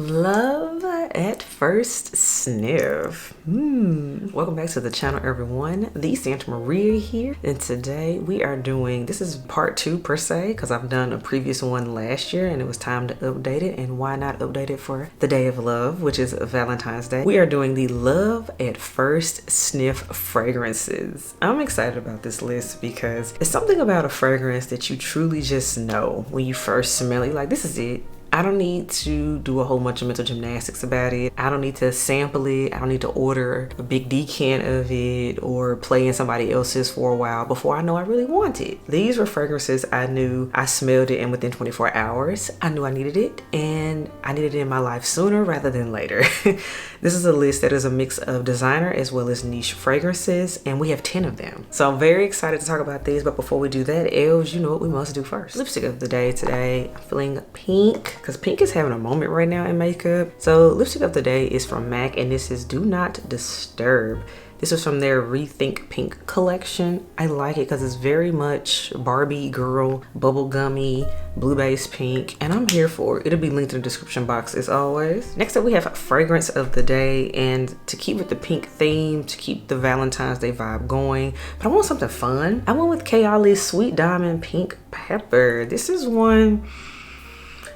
Love at first sniff. Welcome back to the channel, everyone. The Santa Maria here, and today we are doing, this is part 2 per se, because I've done a previous one last year and it was time to update it, and why not update it for the day of love, which is Valentine's Day. We are doing the Love at First Sniff fragrances. I'm excited about this list because it's something about a fragrance that you truly just know when you first smell it, like, this is it. I don't need to do a whole bunch of mental gymnastics about it. I don't need to sample it. I don't need to order a big decant of it or play in somebody else's for a while before I know I really want it. These were fragrances I knew I smelled it, and within 24 hours, I knew I needed it, and I needed it in my life sooner rather than later. This is a list that is a mix of designer as well as niche fragrances, and we have 10 of them. So I'm very excited to talk about these, but before we do that, Els, you know what we must do first. Lipstick of the day today. I'm feeling pink, because pink is having a moment right now in makeup. So lipstick of the day is from MAC, and this is Do Not Disturb. This is from their Rethink Pink collection. I like it because it's very much Barbie girl, bubblegummy, blue base pink, and I'm here for it. It'll be linked in the description box as always. Next up we have fragrance of the day, and to keep with the pink theme, to keep the Valentine's Day vibe going, but I want something fun. I went with Kayali's Sweet Diamond Pink Pepper. This is one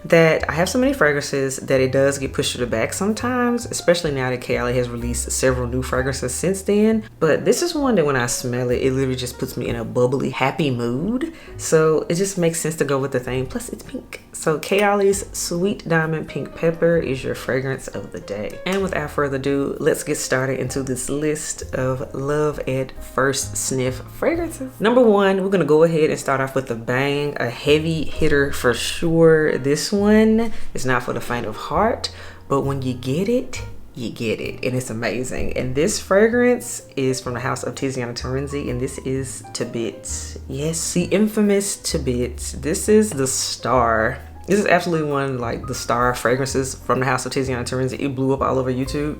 that I have so many fragrances that it does get pushed to the back sometimes, especially now that Kayali has released several new fragrances since then. But this is one that when I smell it, it literally just puts me in a bubbly, happy mood. So it just makes sense to go with the theme. Plus it's pink. So Kayali's Sweet Diamond Pink Pepper is your fragrance of the day. And without further ado, let's get started into this list of Love at First Sniff fragrances. Number 1, we're gonna go ahead and start off with a bang, a heavy hitter for sure. This one is not for the faint of heart, but when you get it, and it's amazing. And this fragrance is from the house of Tiziana Terenzi, and this is Tabit. Yes, the infamous Tabit. This is the star. This is absolutely one, like, the star fragrances from the house of Tiziana Terenzi. It blew up all over YouTube.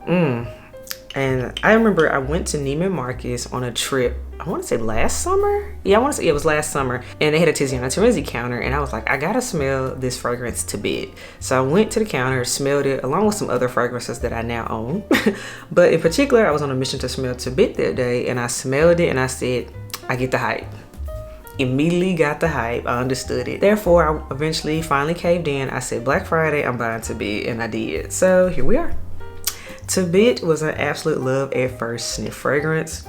And I remember I went to Neiman Marcus on a trip, I want to say last summer? Yeah, I want to say it was last summer. And they had a Tiziana Terenzi counter, and I was like, I gotta smell this fragrance Tabit. So I went to the counter, smelled it, along with some other fragrances that I now own. But in particular, I was on a mission to smell Tabit that day, and I smelled it and I said, I get the hype. Immediately got the hype. I understood it. Therefore, I eventually finally caved in. I said, Black Friday, I'm buying Tabit, and I did. So here we are. Tabit was an absolute love at first sniff fragrance.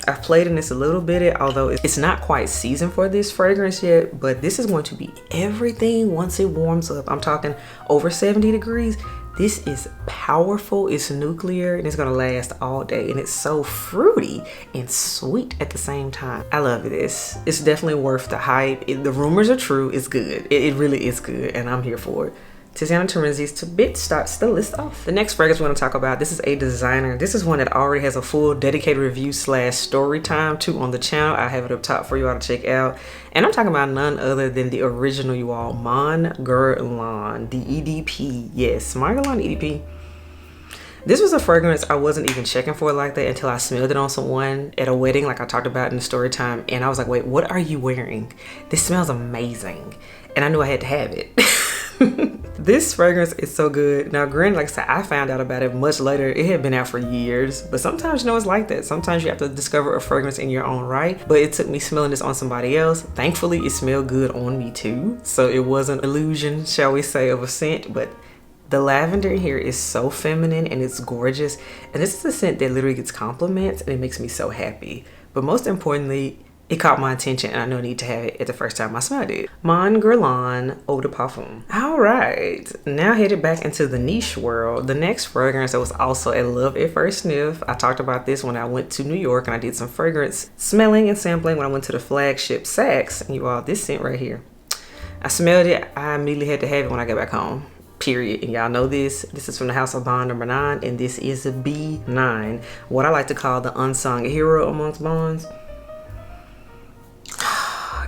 I've played in this a little bit, although it's not quite seasoned for this fragrance yet, but this is going to be everything once it warms up. I'm talking over 70 degrees. This is powerful, it's nuclear, and it's gonna last all day, and it's so fruity and sweet at the same time. I love this. It's definitely worth the hype. The rumors are true, it's good. It really is good, and I'm here for it. Tiziana Terenzi's Tabit starts the list off. The next fragrance we're going to talk about, this is a designer. This is one that already has a full dedicated review / story time too on the channel. I have it up top for you all to check out. And I'm talking about none other than the original, you all, Mon Guerlain, the EDP. Yes, Mon Guerlain EDP. This was a fragrance I wasn't even checking for like that until I smelled it on someone at a wedding, like I talked about in the story time. And I was like, wait, what are you wearing? This smells amazing. And I knew I had to have it. This fragrance is so good. Now, granted, like I said, I found out about it much later. It had been out for years, but sometimes, you know, it's like that. Sometimes you have to discover a fragrance in your own right, but it took me smelling this on somebody else. Thankfully, it smelled good on me too, so it wasn't an illusion, shall we say, of a scent. But the lavender here is so feminine and it's gorgeous, and this is a scent that literally gets compliments, and it makes me so happy. But most importantly, it caught my attention, and I know I need to have it at the first time I smelled it. Mon Guerlain Eau de Parfum. All right, now headed back into the niche world. The next fragrance that was also a love at first sniff. I talked about this when I went to New York and I did some fragrance smelling and sampling when I went to the flagship Saks. And you all, this scent right here. I smelled it, I immediately had to have it when I got back home. Period. And y'all know this. This is from the house of Bond number 9, and this is a B9. What I like to call the unsung hero amongst Bonds.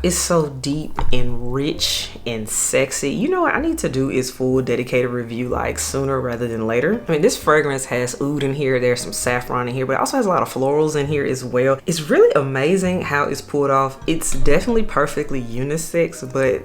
It's so deep and rich and sexy. You know what I need to do is full dedicated review like sooner rather than later. I mean, this fragrance has oud in here, there's some saffron in here, but it also has a lot of florals in here as well. It's really amazing how it's pulled off. It's definitely perfectly unisex, but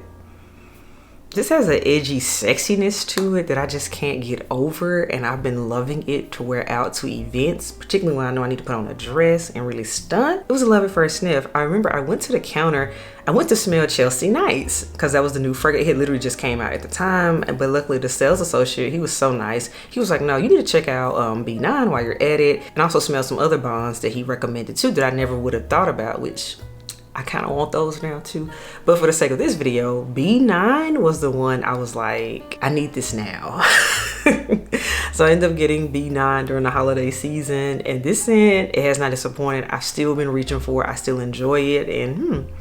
This has an edgy sexiness to it that I just can't get over, and I've been loving it to wear out to events, particularly when I know I need to put on a dress and really stunt. It was a love at first sniff. I remember I went to the counter, I went to smell Chelsea Nights because that was the new fragrance. It literally just came out at the time, but luckily the sales associate, he was so nice. He was like, no, you need to check out B9 while you're at it, and also smell some other bonds that he recommended too that I never would have thought about, which I kind of want those now too. But for the sake of this video, B9 was the one I was like, I need this now. So I ended up getting B9 during the holiday season, and this scent, it has not disappointed. I've still been reaching for it. I still enjoy it, and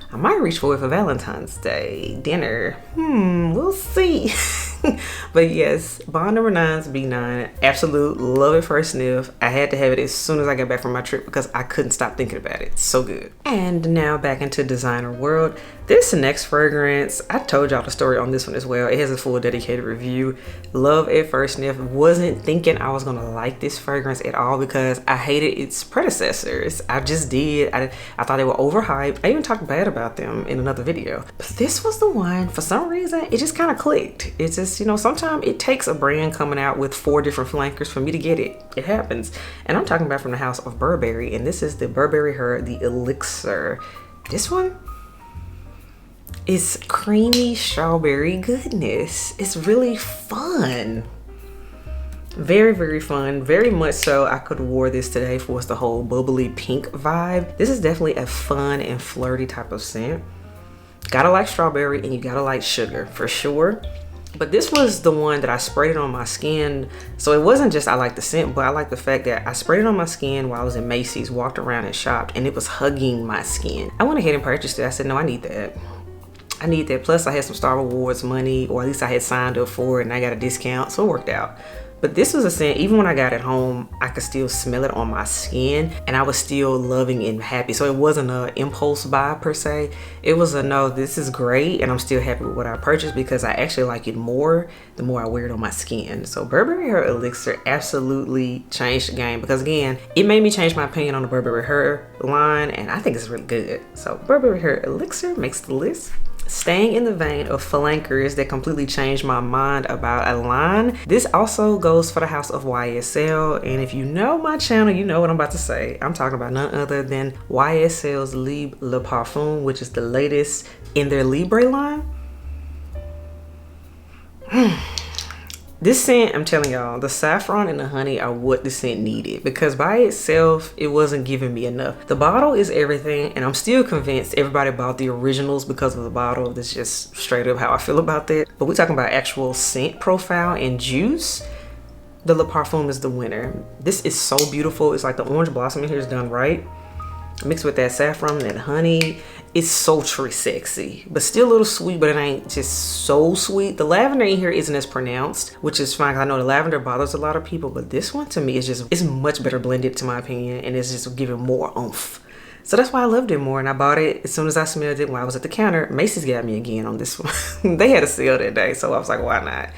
I might reach for it for Valentine's Day dinner. We'll see. But yes, bond number 9's B9. Absolute love at first sniff. I had to have it as soon as I got back from my trip because I couldn't stop thinking about it. So good. And now back into designer world. This next fragrance, I told y'all the story on this one as well. It has a full dedicated review. Love at first sniff. Wasn't thinking I was gonna like this fragrance at all because I hated its predecessors. I just did. I thought they were overhyped. I even talked bad about them in another video. But this was the one, for some reason, it just kind of clicked. It's just, you know, sometimes it takes a brand coming out with 4 different flankers for me to get it. It happens. And I'm talking about from the house of Burberry, and this is the Burberry Her the Elixir. This one is creamy strawberry goodness. It's really fun. Very, very fun. Very much so I could have wore this today for the whole bubbly pink vibe. This is definitely a fun and flirty type of scent. Gotta like strawberry and you gotta like sugar for sure. But this was the one that I sprayed it on my skin. So it wasn't just I like the scent, but I like the fact that I sprayed it on my skin while I was in Macy's, walked around and shopped, and it was hugging my skin. I went ahead and purchased it. I said, no, I need that. I need that. Plus I had some Star Rewards money, or at least I had signed up for it and I got a discount, so it worked out. But this was a scent, even when I got it home, I could still smell it on my skin and I was still loving and happy. So it wasn't an impulse buy per se. It was a no, this is great and I'm still happy with what I purchased because I actually like it more the more I wear it on my skin. So Burberry Her Elixir absolutely changed the game because again, it made me change my opinion on the Burberry Her line and I think it's really good. So Burberry Her Elixir makes the list. Staying in the vein of flankers that completely changed my mind about a line, this also goes for the house of YSL. And if you know my channel, you know what I'm about to say. I'm talking about none other than YSL's Libre Le Parfum, which is the latest in their Libre line. This scent, I'm telling y'all, the saffron and the honey are what the scent needed because by itself, it wasn't giving me enough. The bottle is everything and I'm still convinced everybody bought the originals because of the bottle. That's just straight up how I feel about that. But we're talking about actual scent profile and juice. The Le Parfum is the winner. This is so beautiful. It's like the orange blossom in here is done right. Mixed with that saffron and that honey. It's sultry sexy, but still a little sweet, but it ain't just so sweet. The lavender in here isn't as pronounced, which is fine. I know the lavender bothers a lot of people, but this one to me is just, it's much better blended to my opinion, and it's just giving more oomph. So that's why I loved it more, and I bought it as soon as I smelled it when I was at the counter. Macy's got me again on this one. They had a sale that day, so I was like, why not?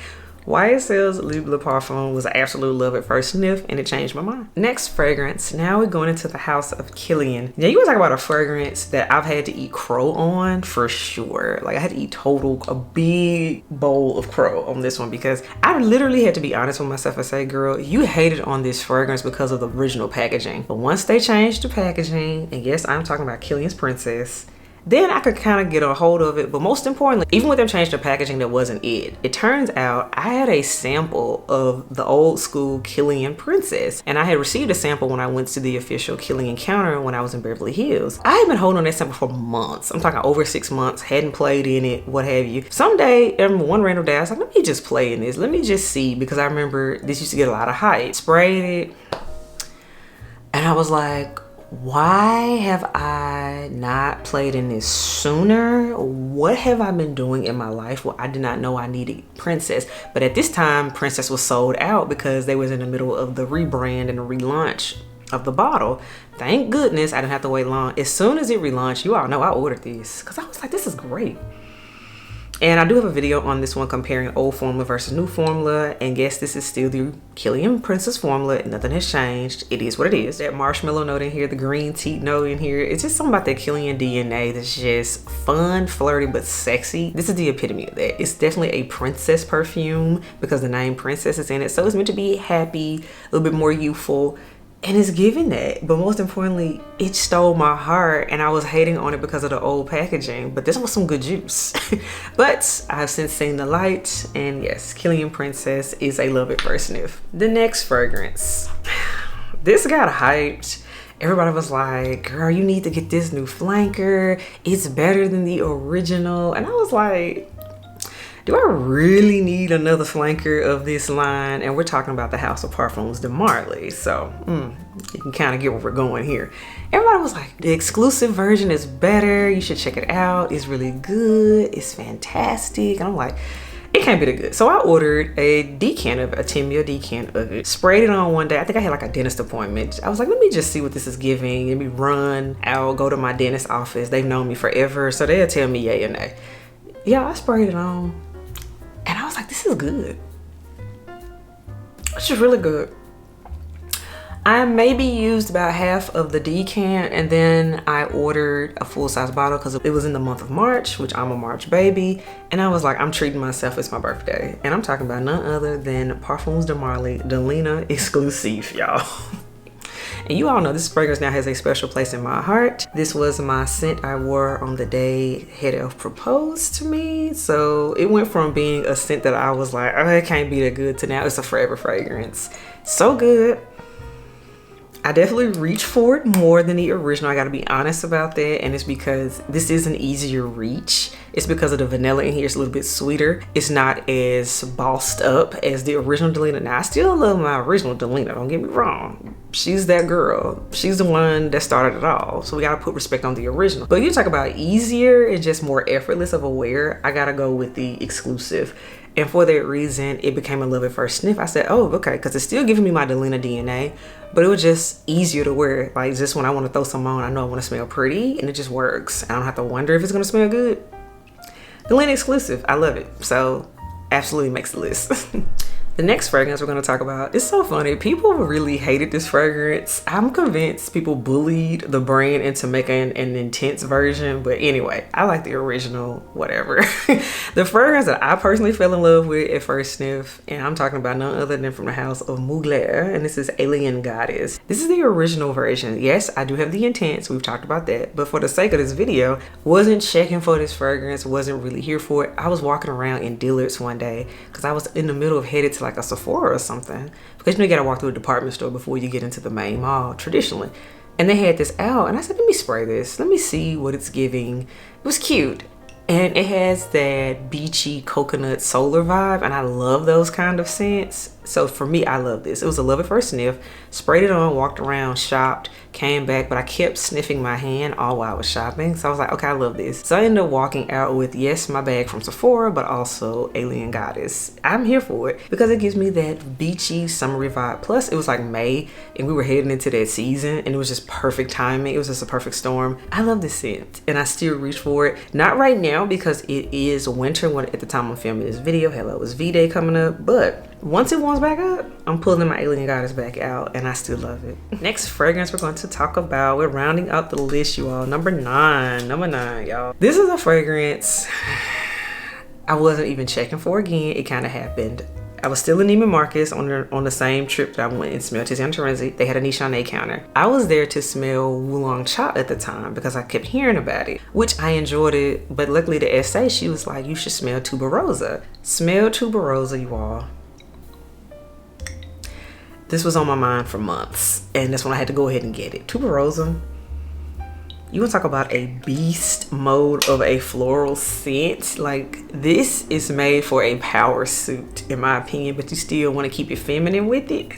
YSL's Libre Le Parfum was an absolute love at first sniff and it changed my mind. Next fragrance, now we're going into the house of Killian. Now you want to talk about a fragrance that I've had to eat crow on for sure. Like I had to eat a big bowl of crow on this one because I literally had to be honest with myself and say, girl, you hated on this fragrance because of the original packaging. But once they changed the packaging, and yes, I'm talking about Killian Princess, then I could kind of get a hold of it. But most importantly, even with them changing the packaging, that wasn't it. It turns out I had a sample of the old school Killian Princess, and I had received a sample when I went to the official Killian counter when I was in Beverly Hills. I had been holding on that sample for months. I'm talking over 6 months, hadn't played in it, what have you. Someday, one random day, I was like, let me just play in this. Let me just see, because I remember this used to get a lot of hype. Sprayed it, and I was like, why have I not played in this sooner? What have I been doing in my life? Well, I did not know I needed Princess. But at this time, Princess was sold out because they was in the middle of the rebrand and the relaunch of the bottle. Thank goodness I didn't have to wait long. As soon as it relaunched, you all know I ordered this because I was like, this is great. And I do have a video on this one comparing old formula versus new formula. And yes, this is still the Killian Princess formula and nothing has changed. It is what it is. That marshmallow note in here, the green tea note in here. It's just something about that Killian DNA that's just fun, flirty, but sexy. This is the epitome of that. It's definitely a princess perfume because the name Princess is in it. So it's meant to be happy, a little bit more youthful. And it's giving that, but most importantly, it stole my heart and I was hating on it because of the old packaging, but this was some good juice. But I've since seen the light, and yes, Killian Princess is a love at first sniff. The next fragrance, this got hyped. Everybody was like, girl, you need to get this new flanker. It's better than the original. And I was like, do I really need another flanker of this line? And we're talking about the House of Parfums de Marly. So you can kind of get where we're going here. Everybody was like, the exclusive version is better. You should check it out. It's really good. It's fantastic. And I'm like, it can't be that good. So I ordered a 10 ml decant of it. Sprayed it on one day. I think I had like a dentist appointment. I was like, let me just see what this is giving. Let me run out, go to my dentist office. They've known me forever. So they'll tell me yay or nay. Yeah, I sprayed it on. And I was like, this is good. It's just really good. I maybe used about half of the decant, and then I ordered a full-size bottle because it was in the month of March, which I'm a March baby. And I was like, I'm treating myself. It's my birthday. And I'm talking about none other than Parfums de Marly Delina Exclusif, y'all. And you all know this fragrance now has a special place in my heart. This was my scent I wore on the day Head Elf proposed to me. So it went from being a scent that I was like, oh, it can't be that good, to now it's a forever fragrance. So good. I definitely reach for it more than the original. I gotta be honest about that. And it's because this is an easier reach. It's because of the vanilla in here. It's a little bit sweeter. It's not as bossed up as the original Delina. Now, I still love my original Delina, don't get me wrong. She's that girl. She's the one that started it all. So we gotta put respect on the original. But you talk about easier and just more effortless of a wear, I gotta go with the exclusive. And for that reason, it became a love at first sniff. I said, oh, okay, because it's still giving me my Delina DNA, but it was just easier to wear. Like, just when I want to throw some on, I know I want to smell pretty, and it just works. I don't have to wonder if it's going to smell good. Delina Exclusive, I love it. So, absolutely makes the list. The next fragrance we're going to talk about, it's so funny. People really hated this fragrance. I'm convinced people bullied the brand into making an intense version. But anyway, I like the original, whatever. The fragrance that I personally fell in love with at first sniff, and I'm talking about none other than from the house of Mugler, and this is Alien Goddess. This is the original version. Yes, I do have the Intense. We've talked about that. But for the sake of this video, wasn't checking for this fragrance, wasn't really here for it. I was walking around in Dillard's one day because I was in the middle of headed to like a Sephora or something, because you know you gotta walk through a department store before you get into the main mall traditionally, and they had this out, and I said, let me spray this, let me see what it's giving. It was cute, and it has that beachy coconut solar vibe, and I love those kind of scents. So for me, I love this. It was a love at first sniff. Sprayed it on, walked around, shopped, came back, but I kept sniffing my hand all while I was shopping. So I was like, okay, I love this. So I ended up walking out with, yes, my bag from Sephora, but also Alien Goddess. I'm here for it because it gives me that beachy, summery vibe. Plus, it was like May, and we were heading into that season, and it was just perfect timing. It was just a perfect storm. I love this scent, and I still reach for it. Not right now because it is winter when at the time I'm filming this video. Hello, it's V-Day coming up, but once it warms back up, I'm pulling my Alien Goddess back out, and I still love it. Next fragrance we're going to talk about, we're rounding out the list, you all. Number nine, y'all. This is a fragrance I wasn't even checking for again. It kind of happened. I was still in Neiman Marcus on the same trip that I went and smelled Tiziana Terenzi. They had a Nishane counter. I was there to smell Oolong Cha at the time because I kept hearing about it, which I enjoyed it. But luckily the SA, she was like, you should smell Tuberosa. Smell Tuberosa, you all. This was on my mind for months, and that's when I had to go ahead and get it. Tuberosa, you want to talk about a beast mode of a floral scent. Like, this is made for a power suit, in my opinion, but you still want to keep it feminine with it.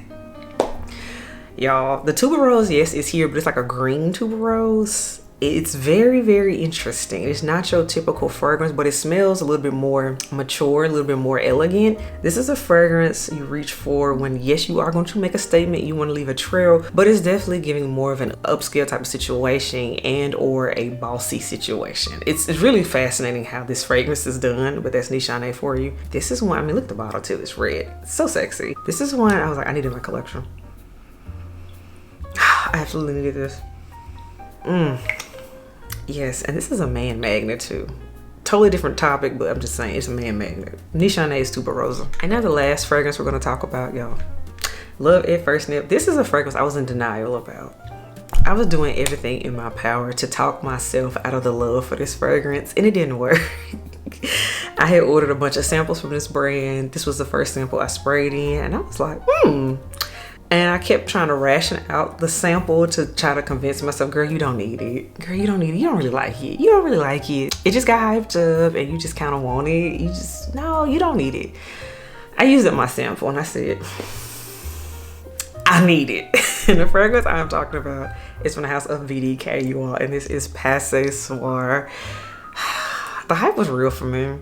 Y'all, the tuberose, yes, it's here, but it's like a green tuberose. It's very, very interesting. It's not your typical fragrance, but it smells a little bit more mature, a little bit more elegant. This is a fragrance you reach for when, yes, you are going to make a statement, you want to leave a trail, but it's definitely giving more of an upscale type of situation and or a bossy situation. It's really fascinating how this fragrance is done, but that's Nishane for you. This is one, I mean, look at the bottle too, it's red. It's so sexy. This is one I was like, I need in my collection. I absolutely needed this. Yes, and this is a man magnet too. Totally different topic, but I'm just saying it's a man magnet. Nishane Tuberosa. And now the last fragrance we're gonna talk about, y'all. Love at First Sniff. This is a fragrance I was in denial about. I was doing everything in my power to talk myself out of the love for this fragrance, and it didn't work. I had ordered a bunch of samples from this brand. This was the first sample I sprayed in, and I was like, And I kept trying to ration out the sample to try to convince myself, girl, you don't need it. Girl, you don't need it. You don't really like it. You don't really like it. It just got hyped up and you just kind of want it. No, you don't need it. I used up my sample and I said, I need it. And the fragrance I'm talking about is from the house of BDK, you all. And this is Pas Ce Soir. The hype was real for me.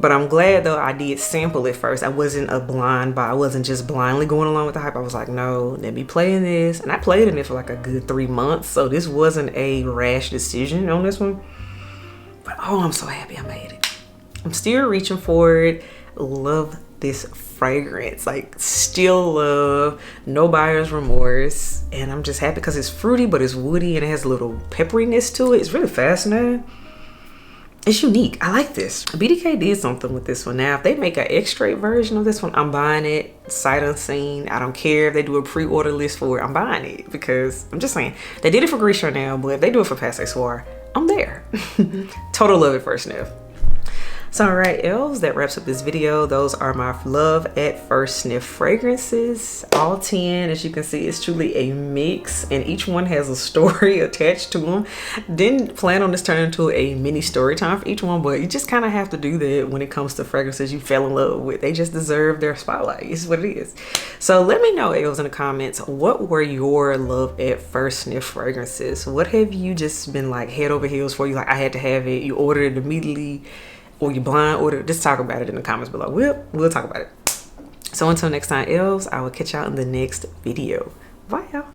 But I'm glad though I did sample it first. I wasn't a blind buy. I wasn't just blindly going along with the hype. I was like, no, let me play in this. And I played in it for like a good 3 months. So this wasn't a rash decision on this one. But oh, I'm so happy I made it. I'm still reaching for it. Love this fragrance. Like still love, no buyer's remorse. And I'm just happy because it's fruity, but it's woody and it has a little pepperiness to it. It's really fascinating. It's unique. I like this. BDK did something with this one. Now, if they make an X-straight version of this one, I'm buying it sight unseen. I don't care if they do a pre-order list for it. I'm buying it because I'm just saying they did it for Grisha now, but if they do it for Pas Ce Soir, I'm there. Total love at first sniff. So all right, elves, that wraps up this video. Those are my love at first sniff fragrances, all 10. As you can see, it's truly a mix and each one has a story attached to them. Didn't plan on this turning into a mini story time for each one, but you just kind of have to do that when it comes to fragrances you fell in love with. They just deserve their spotlight. It's what it is. So let me know, elves, in the comments, what were your love at first sniff fragrances? What have you just been like head over heels for? You like, I had to have it, you ordered it immediately, or you blind order. Just talk about it in the comments below. We'll talk about it. So until next time, elves, I will catch y'all in the next video. Bye, y'all.